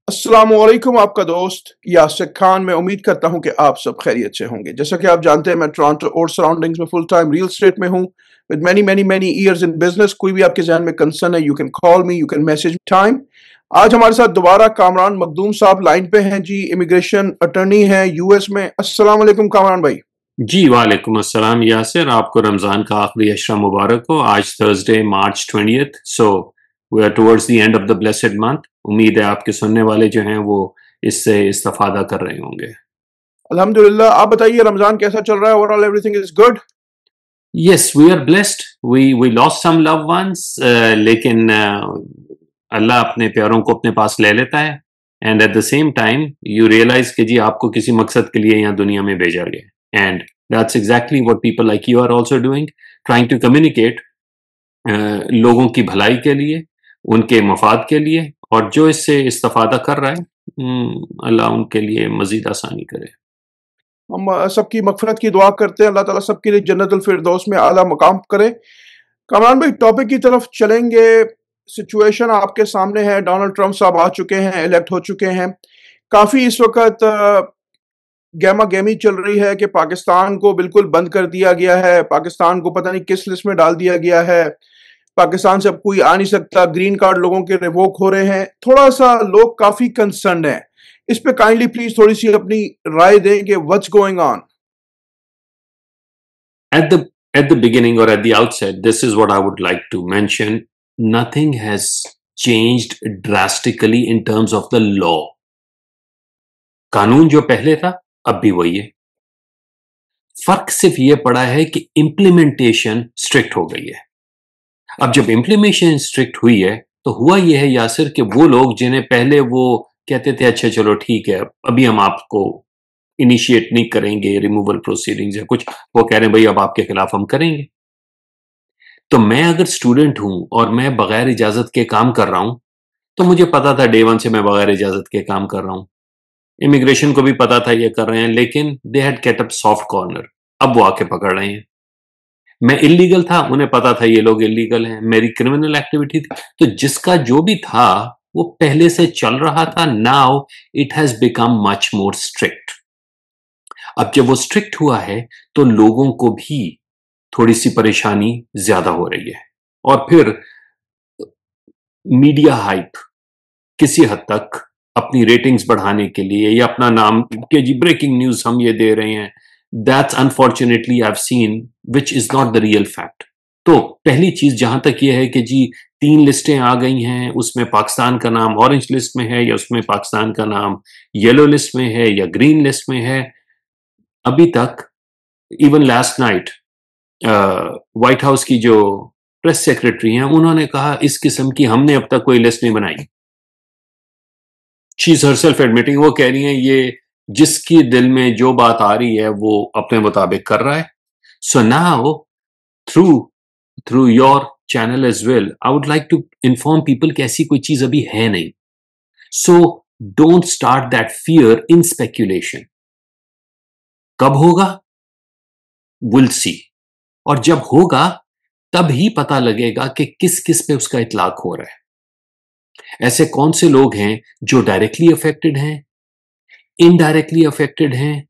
अस्सलामुअलैकुम, आपका दोस्त यासिर खान। मैं उम्मीद करता हूं कि आप सब खैरियत से होंगे। जैसा कि आप जानते हैं, मैं टोरंटो और सराउंडिंग्स में फुल टाइम रियल एस्टेट में हूं with many many many years in business. कोई भी आपके जहन में कंसर्न है, you can call me, you can message time. आज हमारे साथ दोबारा कामरान मखदूम साहब लाइन पे हैं जी। इमिग्रेशन अटर्नी हैं यूएस में। अस्सलाम वालेकुम कामरान भाई। जी वालेकुम अस्सलाम यासिर, आपको रमज़ान का आखिरी अशरा मुबारक हो। आज Thursday March 20th, so we are towards the end of the blessed month. उम्मीद है आपके सुनने वाले जो हैं वो इससे इस्तेफादा कर रहे होंगे। अल्हम्दुलिल्लाह। आप बताइए, रमजान कैसा चल रहा है? Overall everything is good? Yes, we are blessed. We lost some love once, लेकिन अल्लाह अपने प्यारों को अपने पास ले लेता है। And at the same time you realize कि जी आपको किसी मकसद के लिए यहाँ दुनिया में भेजा गया। And that's exactly what people like you are also doing, trying to communicate लोगों की भलाई के लिए, उनके मफाद के लिए। और जो इससे इस्तेफादा कर रहा है, अल्लाह उनके लिए मजीद आसानी करे। हम सबकी मगफरत की दुआ करते हैं। अल्लाह ताला सबके लिए जन्नतुल फिरदौस में आला मकाम करे। कमरान भाई, टॉपिक की तरफ चलेंगे। सिचुएशन आपके सामने है। डोनाल्ड ट्रंप साहब आ चुके हैं, इलेक्ट हो चुके हैं। काफ़ी इस वक्त गहमा गहमी चल रही है कि पाकिस्तान को बिल्कुल बंद कर दिया गया है। पाकिस्तान को पता नहीं किस लिस्ट में डाल दिया गया है। पाकिस्तान से अब कोई आ नहीं सकता। ग्रीन कार्ड लोगों के रिवोक हो रहे हैं। थोड़ा सा लोग काफ़ी कंसर्न हैं। इस पे काइंडली प्लीज थोड़ी सी अपनी राय दें कि what's going on. At the beginning or at the outset, this is what I would like to mention. Nothing has changed drastically in terms of the law. कानून जो पहले था अब भी वही है। फर्क सिर्फ ये पड़ा है कि इम्प्लीमेंटेशन स्ट्रिक्ट हो गई है। अब जब इम्प्लीमेंटेशन स्ट्रिक्ट हुई है तो हुआ ये है यासिर कि वो लोग जिन्हें पहले वो कहते थे अच्छा चलो ठीक है, अभी हम आपको इनिशिएट नहीं करेंगे रिमूवल प्रोसीडिंग्स या कुछ, वो कह रहे हैं भाई अब आपके खिलाफ हम करेंगे। तो मैं अगर स्टूडेंट हूं और मैं बगैर इजाजत के काम कर रहा हूं, तो मुझे पता था डे वन से मैं बगैर इजाजत के काम कर रहा हूं। इमिग्रेशन को भी पता था ये कर रहे हैं, लेकिन they had kept up soft corner. अब वो आके पकड़ रहे हैं। मैं इलीगल था, उन्हें पता था ये लोग इलीगल हैं, मेरी क्रिमिनल एक्टिविटी थी। तो जिसका जो भी था वो पहले से चल रहा था। Now it has become much more strict. अब जब वो स्ट्रिक्ट हुआ है तो लोगों को भी थोड़ी सी परेशानी ज्यादा हो रही है। और फिर मीडिया हाइप किसी हद तक अपनी रेटिंग्स बढ़ाने के लिए या अपना नाम के जी ब्रेकिंग न्यूज हम ये दे रहे हैं, that's unfortunately I have seen which is not the real fact. तो पहली चीज जहां तक ये है कि जी 3 लिस्टें आ गई हैं, उसमें पाकिस्तान का नाम ऑरेंज लिस्ट में है या उसमें पाकिस्तान का नाम येलो लिस्ट में है या ग्रीन लिस्ट में है। अभी तक even last night white house की जो प्रेस सेक्रेटरी हैं उन्होंने कहा इस किस्म की हमने अब तक कोई लिस्ट नहीं बनाई। शी इज हरसेल्फ एडमिटिंग, वो कह रही हैं ये जिसकी दिल में जो बात आ रही है वो अपने मुताबिक कर रहा है। So now through through your channel as well I would like to inform people कि ऐसी कोई चीज अभी है नहीं। So don't start that fear in speculation. कब होगा विल सी, और जब होगा तब ही पता लगेगा कि किस किस पे उसका इतलाक हो रहा है। ऐसे कौन से लोग हैं जो डायरेक्टली अफेक्टेड हैं, इनडायरेक्टली अफेक्टेड हैं,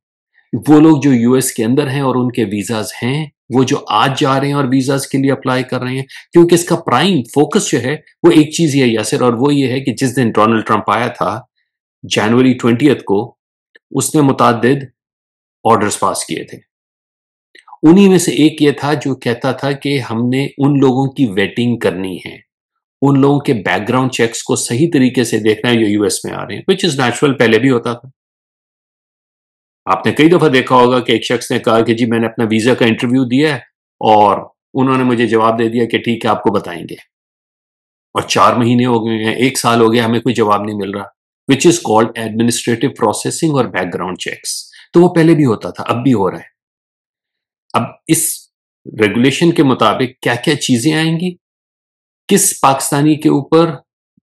वो लोग जो यूएस के अंदर हैं और उनके वीजाज हैं, वो जो आज जा रहे हैं और वीजाज के लिए अप्लाई कर रहे हैं। क्योंकि इसका प्राइम फोकस जो है वो एक चीज ही है यासिर, और वो ये है कि जिस दिन डोनाल्ड ट्रंप आया था जनवरी 20th को, उसने मुतादिद ऑर्डर्स पास किए थे। उन्हीं में से एक ये था जो कहता था कि हमने उन लोगों की वेटिंग करनी है, उन लोगों के बैकग्राउंड चेक्स को सही तरीके से देखना है जो यूएस में आ रहे हैं, विच इज नेचुरल, पहले भी होता था। आपने कई दफा देखा होगा कि एक शख्स ने कहा कि जी मैंने अपना वीजा का इंटरव्यू दिया है और उन्होंने मुझे जवाब दे दिया कि ठीक है आपको बताएंगे, और 4 महीने हो गए हैं, 1 साल हो गया, हमें कोई जवाब नहीं मिल रहा, which is called administrative processing और बैकग्राउंड चेक्स। तो वो पहले भी होता था, अब भी हो रहा है। अब इस रेगुलेशन के मुताबिक क्या क्या चीजें आएंगी, किस पाकिस्तानी के ऊपर,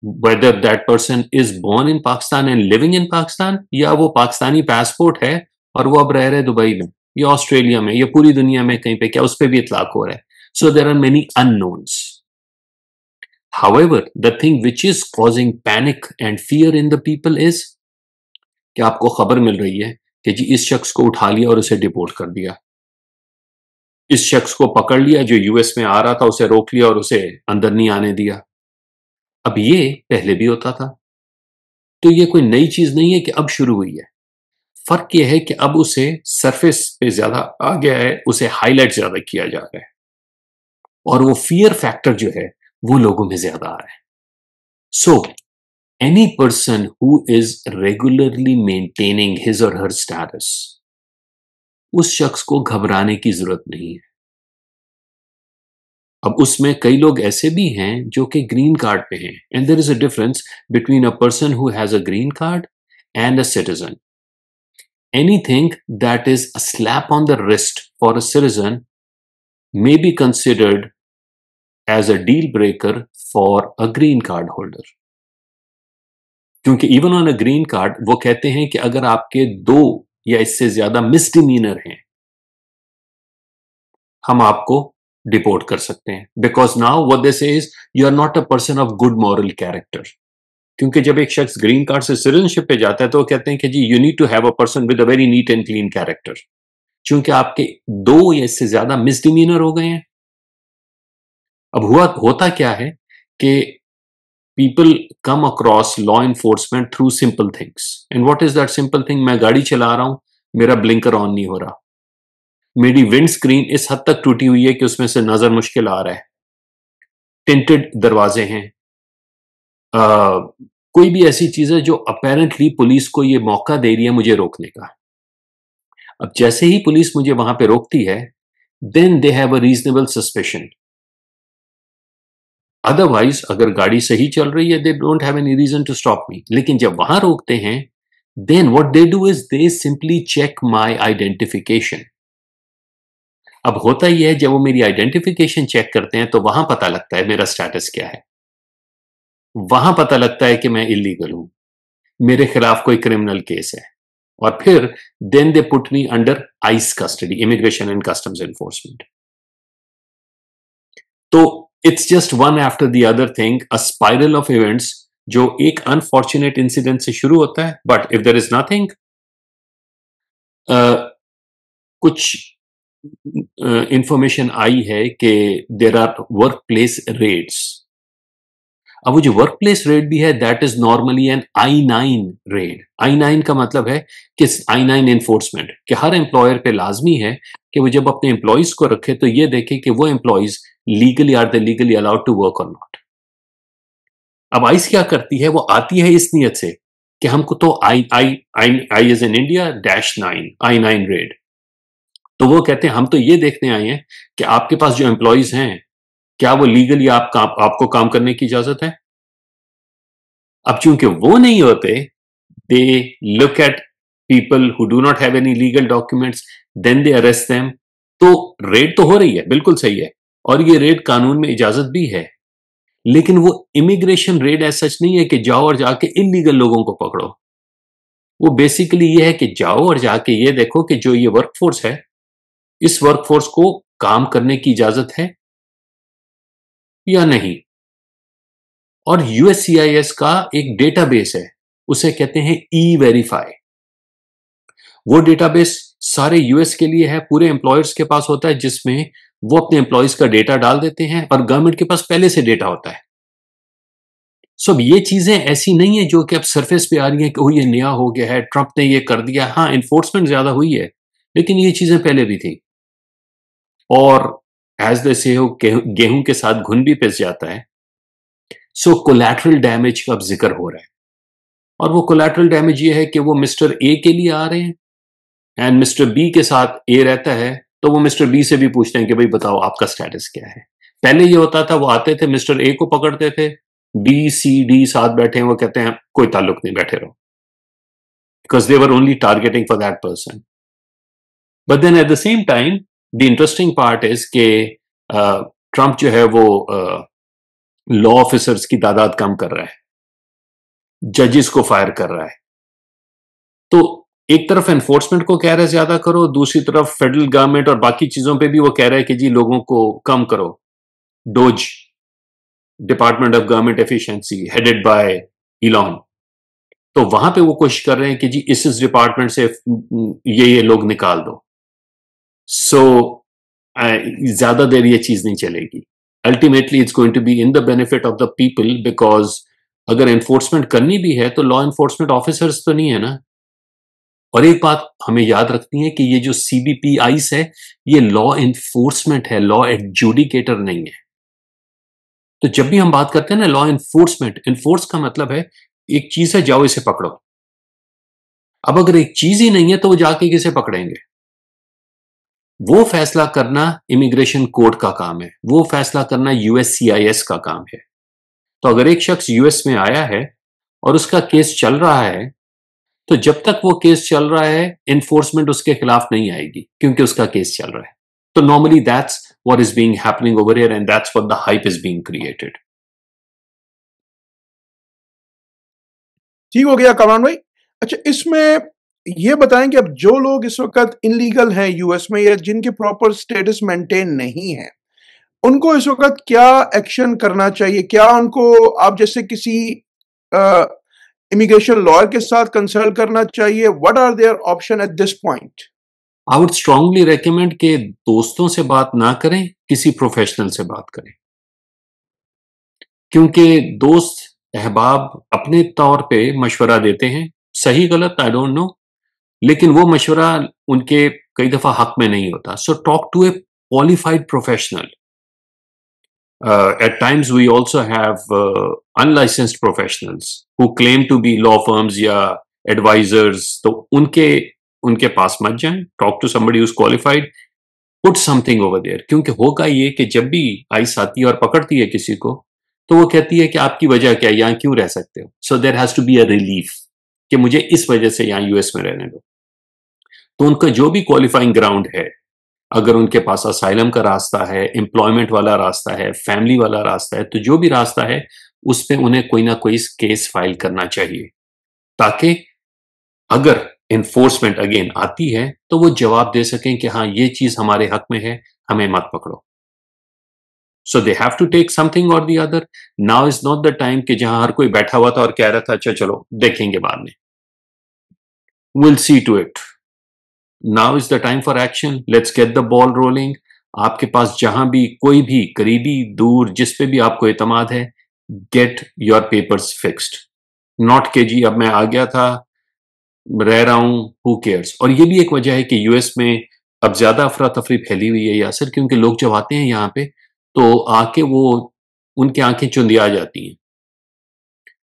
whether that person is born in Pakistan and living in Pakistan, या वो पाकिस्तानी पासपोर्ट है और वो अब रह रहे दुबई में या ऑस्ट्रेलिया में या पूरी दुनिया में कहीं पे, क्या उस पर भी इतलाक हो रहा है। So there are many unknowns. However, the thing which is causing panic and fear in the people is कि आपको खबर मिल रही है कि जी इस शख्स को उठा लिया और उसे डिपोर्ट कर दिया, इस शख्स को पकड़ लिया जो यूएस में आ रहा था, उसे रोक लिया और उसे अंदर नहीं आने दिया। अब ये पहले भी होता था, तो ये कोई नई चीज नहीं है कि अब शुरू हुई है। फर्क यह है कि अब उसे सरफेस पे ज्यादा आ गया है, उसे हाईलाइट ज्यादा किया जा रहा है और वो फियर फैक्टर जो है वो लोगों में ज्यादा आ रहा है। So any person who is regularly maintaining his और हर स्टेटस, उस शख्स को घबराने की जरूरत नहीं है। अब उसमें कई लोग ऐसे भी हैं जो कि ग्रीन कार्ड पे हैं, and there is a difference between a person who has a green card and a citizen. Anything that is a slap on the wrist for a citizen may be considered as a deal breaker for a green card holder. क्योंकि even on a green card वो कहते हैं कि अगर आपके 2 या इससे ज्यादा मिसडिमीनर हैं, हम आपको डिपोर्ट कर सकते हैं, because now what they say is you are not a person of good moral character. क्योंकि जब एक शख्स ग्रीन कार्ड से सिटीजनशिप पे जाता है तो वो कहते हैं कि जी you need to have a person with a very neat and clean character, क्योंकि आपके 2 या इससे ज्यादा मिसडिमीनर हो गए हैं। अब होता क्या है कि people come across law enforcement through simple things, and what is that simple thing? मैं गाड़ी चला रहा हूं, मेरा ब्लिंकर ऑन नहीं हो रहा, मेरी विंड स्क्रीन इस हद तक टूटी हुई है कि उसमें से नजर मुश्किल आ रहा है, टिंटेड दरवाजे हैं, कोई भी ऐसी चीज है जो अपेरेंटली पुलिस को ये मौका दे रही है मुझे रोकने का। अब जैसे ही पुलिस मुझे वहां पे रोकती है, then they have a reasonable suspicion. Otherwise अगर गाड़ी सही चल रही है, they don't have any reason to stop me. लेकिन जब वहां रोकते हैं, then what they do is they simply check my identification. अब होता ही है, जब वो मेरी आइडेंटिफिकेशन चेक करते हैं तो वहां पता लगता है मेरा स्टेटस क्या है, वहां पता लगता है कि मैं इलीगल हूं, मेरे खिलाफ कोई क्रिमिनल केस है, और फिर then they put me under ICE custody, immigration and customs enforcement. तो it's just one after the other thing, a spiral of events, जो एक अनफॉर्चुनेट इंसिडेंट से शुरू होता है, but if there is nothing, कुछ इंफॉर्मेशन आई है कि there are work place raids. अब वो जो वर्क प्लेस रेड भी है, that is normally an I-9 raid. I-9 का मतलब है कि I-9 एनफोर्समेंट, कि हर एम्प्लॉयर पे लाजमी है कि वो जब अपने एम्प्लॉयज को रखे तो ये देखे कि वो employees legally are they legally allowed to work और नॉट। अब आइस क्या करती है, वो आती है इस नियत से कि हमको तो I is in India -9 I-9 raid. तो वो कहते हैं हम तो ये देखने आए हैं कि आपके पास जो एम्प्लॉयज हैं, क्या वो लीगली आपको काम करने की इजाजत है। अब चूंकि वो नहीं होते, they look at people who do not have any legal documents, then they arrest them. तो रेड तो हो रही है, बिल्कुल सही है, और ये रेड कानून में इजाजत भी है, लेकिन वो इमिग्रेशन रेड ऐसा सच नहीं है कि जाओ और जाके इलीगल लोगों को पकड़ो। वो बेसिकली ये है कि जाओ और जाके ये देखो कि जो ये वर्कफोर्स है, इस वर्कफोर्स को काम करने की इजाजत है या नहीं। और यूएससीआईएस का एक डेटाबेस है, उसे कहते हैं ई-वेरीफाई। वो डेटाबेस सारे यूएस के लिए है, पूरे एम्प्लॉयर्स के पास होता है, जिसमें वो अपने एम्प्लॉयज का डेटा डाल देते हैं और गवर्नमेंट के पास पहले से डेटा होता है। सो ये चीजें ऐसी नहीं है जो कि अब सरफेस पे आ रही है कि ओ ये नया हो गया है, ट्रंप ने ये कर दिया। हाँ, इन्फोर्समेंट ज्यादा हुई है, लेकिन ये चीजें पहले भी थी। और एज दे से हो, गेहूं के साथ घुन भी पिस जाता है। सो कोलैटरल डैमेज का अब जिक्र हो रहा है, और वो कोलैटरल डैमेज ये है कि वो मिस्टर ए के लिए आ रहे हैं एंड मिस्टर बी के साथ ए रहता है, तो वो मिस्टर बी से भी पूछते हैं कि भाई बताओ आपका स्टेटस क्या है। पहले ये होता था, वो आते थे, मिस्टर ए को पकड़ते थे, बी सी डी साथ बैठे हैं, वो कहते हैं कोई ताल्लुक नहीं, बैठे रहो, because they were only targeting for that person. But then at the same time the interesting part is के ट्रंप जो है वो लॉ ऑफिसर्स की तादाद कम कर रहा है, जजेस को फायर कर रहा है। तो एक तरफ एनफोर्समेंट को कह रहा है ज्यादा करो, दूसरी तरफ फेडरल गवर्नमेंट और बाकी चीजों पे भी वो कह रहा है कि जी लोगों को कम करो, dose. Department of government efficiency headed by Elon, तो वहां पे वो कोशिश कर रहे हैं कि जी इस डिपार्टमेंट से ये लोग निकाल दो। सो ज्यादा देर ये चीज नहीं चलेगी। Ultimately it's going to be in the benefit of the people, because अगर एनफोर्समेंट करनी भी है तो लॉ एनफोर्समेंट ऑफिसर्स तो नहीं है ना। और एक बात हमें याद रखनी है कि ये जो सीबीपी आइस है, ये लॉ एनफोर्समेंट है, लॉ एडजुडिकेटर नहीं है। तो जब भी हम बात करते हैं ना लॉ एनफोर्समेंट, एनफोर्स का मतलब है एक चीज है, जाओ इसे पकड़ो। अब अगर एक चीज ही नहीं है तो वो जाके किसे पकड़ेंगे? वो फैसला करना इमिग्रेशन कोर्ट का काम है, वो फैसला करना यूएससीआईएस का काम है। तो अगर एक शख्स यूएस में आया है और उसका केस चल रहा है, तो जब तक वो केस चल रहा है एनफोर्समेंट उसके खिलाफ नहीं आएगी, क्योंकि उसका केस चल रहा है। तो normally that's what is being happening over here and that's what the hype is being created. ठीक हो गया कमरान भाई। अच्छा, इसमें ये बताएं कि अब जो लोग इस वक्त इनलीगल हैं यूएस में या जिनके प्रॉपर स्टेटस मेंटेन नहीं है, उनको इस वक्त क्या एक्शन करना चाहिए? क्या उनको आप जैसे किसी इमिग्रेशन लॉयर के साथ कंसल्ट करना चाहिए? What are their option at this point? I would strongly recommend कि दोस्तों से बात ना करें, किसी प्रोफेशनल से बात करें, क्योंकि दोस्त अहबाब अपने तौर पे मशवरा देते हैं, सही गलत आई डोंट नो, लेकिन वो मशवरा उनके कई दफा हक में नहीं होता। So talk to a qualified professional. At times we also have unlicensed professionals who claim to be law firms या advisors, तो उनके उनके पास मत जाएं। Talk to somebody who's qualified, put something over there। क्योंकि होगा ये कि जब भी आइस आती है और पकड़ती है किसी को, तो वो कहती है कि आपकी वजह क्या है, यहाँ क्यों रह सकते हो? So there has to be a relief कि मुझे इस वजह से यहाँ यूएस में रहने दो। तो उनका जो भी क्वालिफाइंग ग्राउंड है, अगर उनके पास असाइलम का रास्ता है, एम्प्लॉयमेंट वाला रास्ता है, फैमिली वाला रास्ता है, तो जो भी रास्ता है उस पे उन्हें कोई ना कोई केस फाइल करना चाहिए, ताकि अगर एनफोर्समेंट अगेन आती है तो वो जवाब दे सकें कि हाँ ये चीज हमारे हक में है, हमें मत पकड़ो। So they have to take something और the other. Now is not the time कि जहां हर कोई बैठा हुआ था और कह रहा था अच्छा चलो देखेंगे बाद में, will see to it. Now is the time for action, let's get the ball rolling. आपके पास जहां भी कोई भी करीबी दूर जिस पे भी आपको एतमाद है, get your papers fixed. Not के जी अब मैं आ गया था, रह रहा हूं, हु केयर्स। और ये भी एक वजह है कि यूएस में अब ज्यादा अफरा तफरी फैली हुई है यासर, क्योंकि लोग जब आते हैं यहाँ पे तो आके वो उनकी आंखें चुंधिया जाती हैं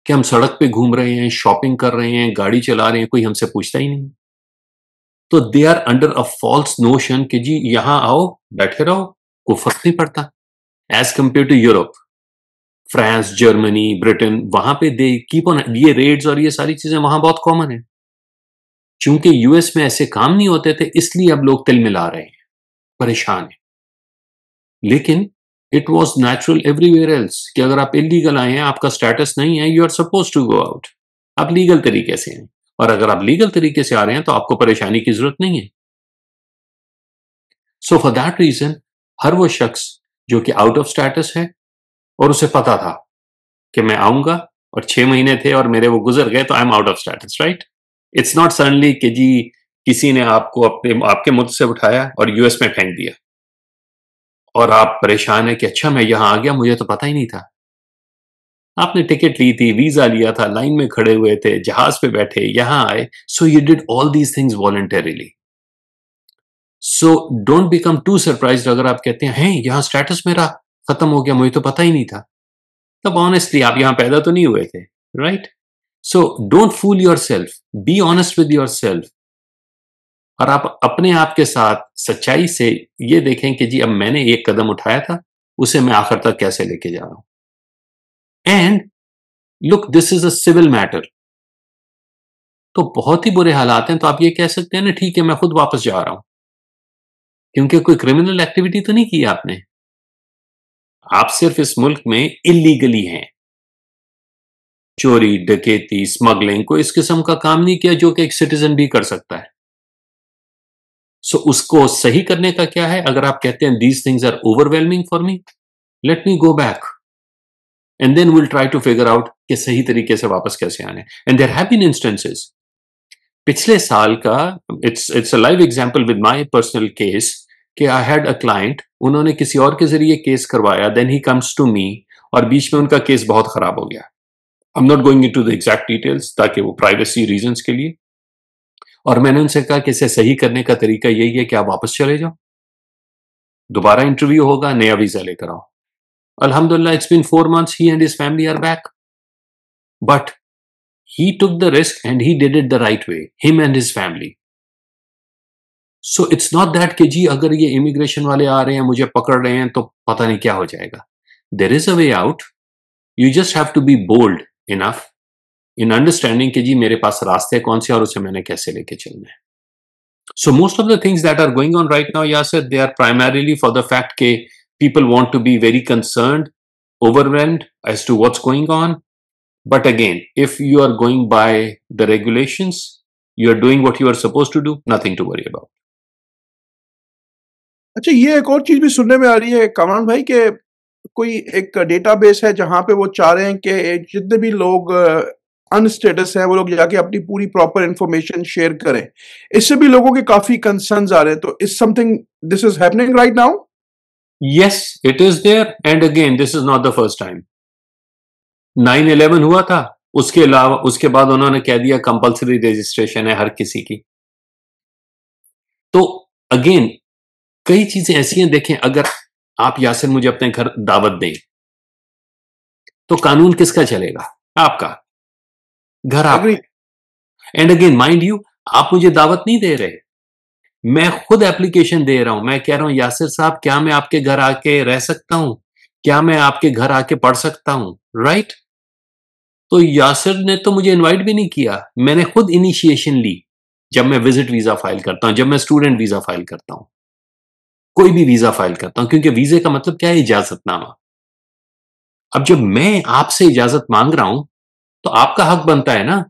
कि हम सड़क पे घूम रहे हैं, शॉपिंग कर रहे हैं, गाड़ी चला रहे हैं, कोई हमसे पूछता ही नहीं। तो they are under a false notion कि जी यहां आओ बैठे रहो, कोई फर्क नहीं पड़ता। As compare to Europe, France, Germany, Britain, वहां पे दे कीप ऑन, ये रेड्स और ये सारी चीजें वहां बहुत कॉमन है। चूंकि यूएस में ऐसे काम नहीं होते थे, इसलिए अब लोग तिल मिला रहे हैं, परेशान है। लेकिन it was natural everywhere else कि अगर आप इलीगल आए हैं, आपका स्टेटस नहीं है, you are suppose to go out, आप लीगल तरीके से हैं। और अगर आप लीगल तरीके से आ रहे हैं तो आपको परेशानी की जरूरत नहीं है। सो फॉर दैट रीजन हर वो शख्स जो कि आउट ऑफ स्टेटस है और उसे पता था कि मैं आऊंगा और 6 महीने थे और मेरे वो गुजर गए, तो I am out of status, right? It's not suddenly कि जी किसी ने आपको अपने आपके मुल्क से उठाया और यूएस में फेंक दिया और आप परेशान है कि अच्छा मैं यहां आ गया, मुझे तो पता ही नहीं था। आपने टिकट ली थी, वीजा लिया था, लाइन में खड़े हुए थे, जहाज पे बैठे, यहां आए, so you did all these things voluntarily. So don't become too surprised अगर आप कहते हैं यहां स्टेटस मेरा खत्म हो गया, मुझे तो पता ही नहीं था। तब ऑनेस्टली आप यहां पैदा तो नहीं हुए थे, right? So don't fool yourself, be honest with yourself. और आप अपने आप के साथ सच्चाई से ये देखें कि जी अब मैंने एक कदम उठाया था, उसे मैं आखिर तक कैसे लेके जा रहा हूं। And look, this is a civil matter. तो बहुत ही बुरे हालात हैं तो आप ये कह सकते हैं ना, ठीक है मैं खुद वापस जा रहा हूं, क्योंकि कोई क्रिमिनल एक्टिविटी तो नहीं की आपने। आप सिर्फ इस मुल्क में इलीगली हैं, चोरी, डकैती, स्मगलिंग, कोई इस किस्म का काम नहीं किया जो कि एक सिटीजन भी कर सकता है। सो उसको सही करने का क्या है? अगर आप कहते हैं these things are overwhelming for me, let me go back, and then we'll try to figure out कि सही तरीके से वापस कैसे आने. And there have been instances. पिछले साल का it's a live example with my personal case कि I had a client, उन्होंने किसी और के जरिए केस करवाया, then he comes to me और बीच में उनका केस बहुत खराब हो गया. I'm not going into the exact details ताकि वो privacy reasons के लिए. और मैंने उनसे कहा कि इसे सही करने का तरीका यही है कि आप वापस चले जाओ, दोबारा इंटरव्यू होगा, नया वीजा लेकर आओ. Alhamdulillah, it's been 4 months, he and his family are back. But he took the risk and he did it the right way, him and his family. So it's not that कि जी अगर ये immigration वाले आ रहे हैं, मुझे पकड़ रहे हैं, तो पता नहीं क्या हो जाएगा. There is a way out. You just have to be bold enough in understanding कि जी मेरे पास रास्ते कौन से और उसे मैंने कैसे लेके चलना है. So most of the things that are going on right now, Yasir, they are primarily for the fact that people want to be very concerned, overwhelmed as to what's going on. But again, if you are going by the regulations, you are doing what you are supposed to do, nothing to worry about. अच्छा, ये एक और चीज भी सुनने में आ रही है कामरान भाई कि कोई एक डेटाबेस है जहां पे वो चाह रहे हैं कि जितने भी लोग अनस्टेटस है वो लोग जाके अपनी पूरी प्रॉपर इंफॉर्मेशन शेयर करें. इससे भी लोगों के काफी कंसर्न्स आ रहे हैं. तो is something this is happening right now? Yes, it is there. And again, this is not the first time. 9/11 हुआ था, उसके अलावा उसके बाद उन्होंने कह दिया कंपल्सरी रजिस्ट्रेशन है हर किसी की. तो अगेन कई चीजें ऐसी हैं. देखें, अगर आप यासिर मुझे अपने घर दावत दें तो कानून किसका चलेगा? आपका घर आप. एंड अगेन माइंड यू, आप मुझे दावत नहीं दे रहे, मैं खुद एप्लीकेशन दे रहा हूं. मैं कह रहा हूं यासिर साहब, क्या मैं आपके घर आके रह सकता हूं? क्या मैं आपके घर आके पढ़ सकता हूं? राइट? तो यासिर ने तो मुझे इनवाइट भी नहीं किया, मैंने खुद इनिशिएशन ली. जब मैं विजिट वीजा फाइल करता हूं, जब मैं स्टूडेंट वीजा फाइल करता हूं, कोई भी वीजा फाइल करता हूं, क्योंकि वीजे का मतलब क्या है? इजाजतनामा. अब जब मैं आपसे इजाजत मांग रहा हूं तो आपका हक बनता है ना,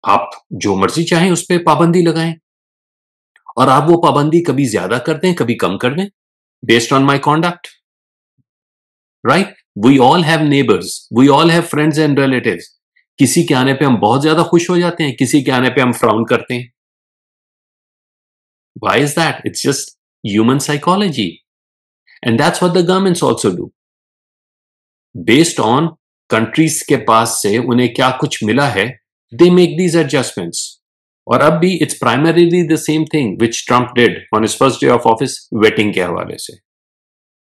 आप जो मर्जी चाहें उस पर पाबंदी लगाएं. और आप वो पाबंदी कभी ज्यादा कर दें, कभी कम कर दें, based on my conduct. Right? We all have neighbours, we all have friends and relatives. किसी के आने पे हम बहुत ज्यादा खुश हो जाते हैं, किसी के आने पे हम फ्राउन करते हैं. Why is that? It's just human psychology. And that's what the governments also do. Based on countries के पास से उन्हें क्या कुछ मिला है, they make these adjustments. और अब भी it's primarily the same thing which Trump did on his first day of office, vetting के हवाले से,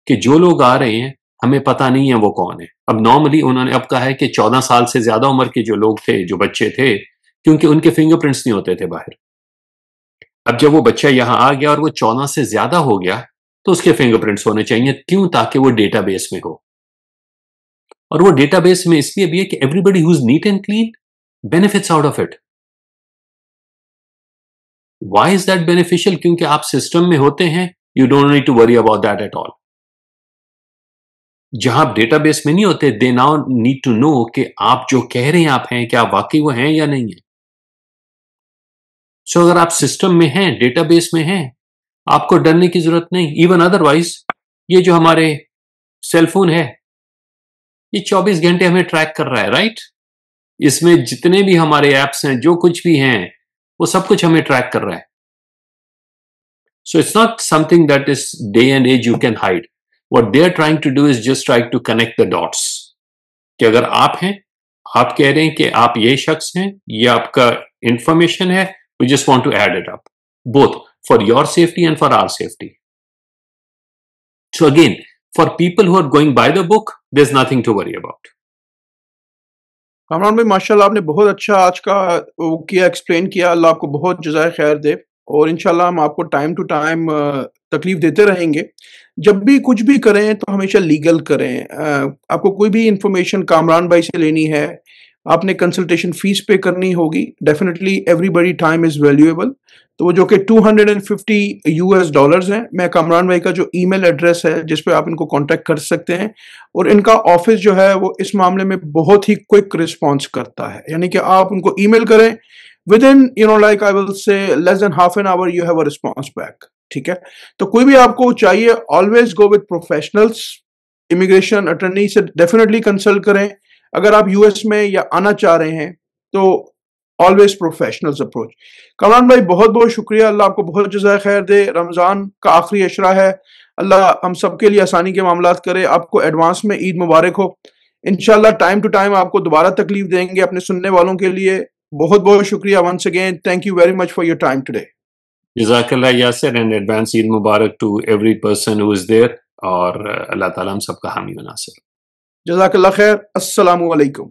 कि जो लोग आ रहे हैं हमें पता नहीं है वो कौन है. अब नॉर्मली उन्होंने अब कहा है कि 14 साल से ज्यादा उम्र के जो लोग थे, जो बच्चे थे, क्योंकि उनके फिंगरप्रिंट्स नहीं होते थे बाहर. अब जब वो बच्चा यहां आ गया और वो 14 से ज्यादा हो गया तो उसके फिंगरप्रिंट्स होने चाहिए. क्यों? ताकि वो डेटाबेस में हो. और वो डेटाबेस में इसलिए भी है कि everybody who is neat and clean benefits out of it. Why is that beneficial? क्योंकि आप सिस्टम में होते हैं, you don't need to worry about that at all. जहां आप डेटाबेस में नहीं होते, they now need to know कि आप जो कह रहे हैं आप हैं, क्या वाकई वो हैं या नहीं है. सो अगर आप सिस्टम में हैं, डेटाबेस में हैं, आपको डरने की जरूरत नहीं. इवन अदरवाइज ये जो हमारे सेलफोन है, ये 24 घंटे हमें ट्रैक कर रहा है. राइट? इसमें जितने भी हमारे एप्स हैं, जो कुछ भी हैं, वो सब कुछ हमें ट्रैक कर रहा है. So it's not something that is day and as you can hide. What they are trying to do is just try to connect the dots. कि अगर आप हैं, आप कह रहे हैं कि आप ये शख्स हैं, ये आपका इंफॉर्मेशन है, we just want to add it up, both for your safety and for our safety. So again, for people who are going by the book, there's nothing to worry about. Kamran भाई, माशाल्लाह आपने बहुत अच्छा आज का वो किया, एक्सप्लेन किया. अल्लाह आपको बहुत जज़ाए खैर दे. और इंशाल्लाह हम आपको टाइम टू टाइम तकलीफ देते रहेंगे. जब भी कुछ भी करें तो हमेशा लीगल करें. आपको कोई भी इंफॉर्मेशन कामरान भाई से लेनी है, आपने कंसल्टेशन फीस पे करनी होगी. Definitely everybody time is valuable. तो वो जो कि $250 हैं. मैं कामरान भाई का जो ईमेल एड्रेस है जिस पे आप इनको कांटेक्ट कर सकते हैं, और इनका ऑफिस जो है वो इस मामले में बहुत ही क्विक रिस्पांस करता है. यानी कि आप उनको ईमेल करें, with in like I will say less than half an hour you have a response back. ठीक है? तो कोई भी आपको चाहिए, always go with professionals. Immigration attorney से डेफिनेटली कंसल्ट करें। अगर आप यूएस में या आना चाह रहे हैं तो ऑलवेज प्रोफेशनल्स अप्रोच। कमरान भाई बहुत बहुत शुक्रिया, अल्लाह आपको बहुत जज़ाए खैर दे। रमज़ान का आखिरी अशरा है, अल्लाह हम सब के लिए आसानी के मामलात करे। आपको एडवांस में ईद मुबारक हो। इंशाल्लाह टाइम टू टाइम आपको दोबारा तकलीफ देंगे अपने सुनने वालों के लिए। बहुत बहुत शुक्रिया once again, thank you very much for your time today. जज़ाकल्लाह यासिर एंड एडवांस ईद मुबारक to every person who is there, और अल्लाह ताला हम सबका हामी व नासिर। जज़ाकल्लाह खैर, अस्सलामु अलैकुम।